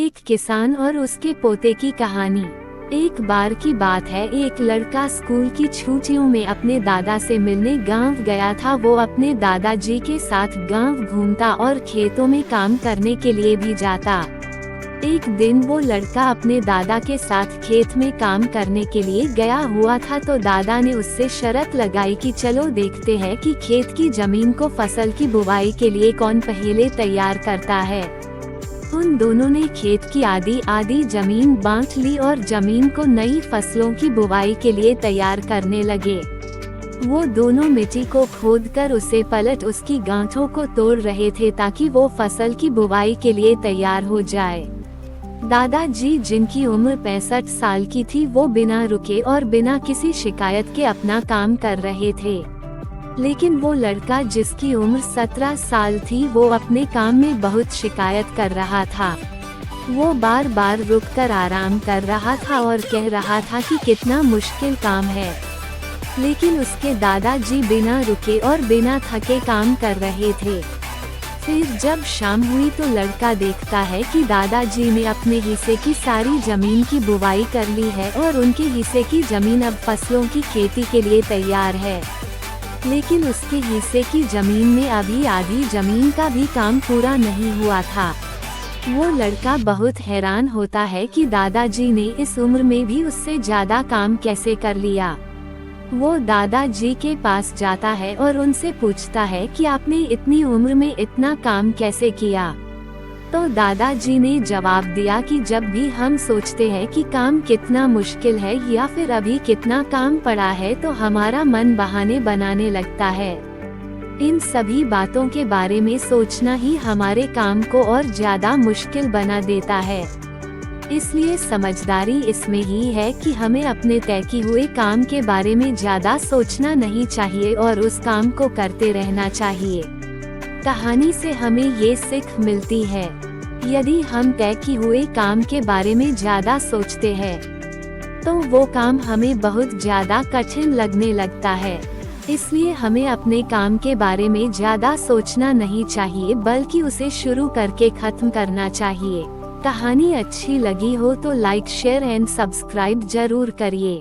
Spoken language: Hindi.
एक किसान और उसके पोते की कहानी। एक बार की बात है, एक लड़का स्कूल की छुट्टियों में अपने दादा से मिलने गांव गया था। वो अपने दादाजी के साथ गांव घूमता और खेतों में काम करने के लिए भी जाता। एक दिन वो लड़का अपने दादा के साथ खेत में काम करने के लिए गया हुआ था, तो दादा ने उससे शर्त लगाई कि चलो देखते हैं कि खेत की जमीन को फसल की बुवाई के लिए कौन पहले तैयार करता है। उन दोनों ने खेत की आधी जमीन बांट ली और जमीन को नई फसलों की बुवाई के लिए तैयार करने लगे। वो दोनों मिट्टी को खोदकर उसे पलट उसकी गांठों को तोड़ रहे थे ताकि वो फसल की बुवाई के लिए तैयार हो जाए। दादाजी, जिनकी उम्र 65 साल की थी, वो बिना रुके और बिना किसी शिकायत के अपना काम कर रहे थे। लेकिन वो लड़का, जिसकी उम्र 17 साल थी, वो अपने काम में बहुत शिकायत कर रहा था। वो बार बार रुककर आराम कर रहा था और कह रहा था कि कितना मुश्किल काम है। लेकिन उसके दादाजी बिना रुके और बिना थके काम कर रहे थे। फिर जब शाम हुई तो लड़का देखता है कि दादाजी ने अपने हिस्से की सारी जमीन की बुवाई कर ली है और उनके हिस्से की जमीन अब फसलों की खेती के लिए तैयार है। लेकिन उसके हिस्से की जमीन में अभी आधी जमीन का भी काम पूरा नहीं हुआ था। वो लड़का बहुत हैरान होता है कि दादाजी ने इस उम्र में भी उससे ज्यादा काम कैसे कर लिया। वो दादाजी के पास जाता है और उनसे पूछता है कि आपने इतनी उम्र में इतना काम कैसे किया। तो दादाजी ने जवाब दिया कि जब भी हम सोचते हैं कि काम कितना मुश्किल है या फिर अभी कितना काम पड़ा है, तो हमारा मन बहाने बनाने लगता है। इन सभी बातों के बारे में सोचना ही हमारे काम को और ज्यादा मुश्किल बना देता है। इसलिए समझदारी इसमें ही है कि हमें अपने तय किए हुए काम के बारे में ज्यादा सोचना नहीं चाहिए और उस काम को करते रहना चाहिए। कहानी से हमें ये सीख मिलती है, यदि हम तय किए हुए काम के बारे में ज्यादा सोचते हैं तो वो काम हमें बहुत ज्यादा कठिन लगने लगता है। इसलिए हमें अपने काम के बारे में ज्यादा सोचना नहीं चाहिए, बल्कि उसे शुरू करके खत्म करना चाहिए। कहानी अच्छी लगी हो तो लाइक, शेयर एंड सब्सक्राइब जरूर करिए।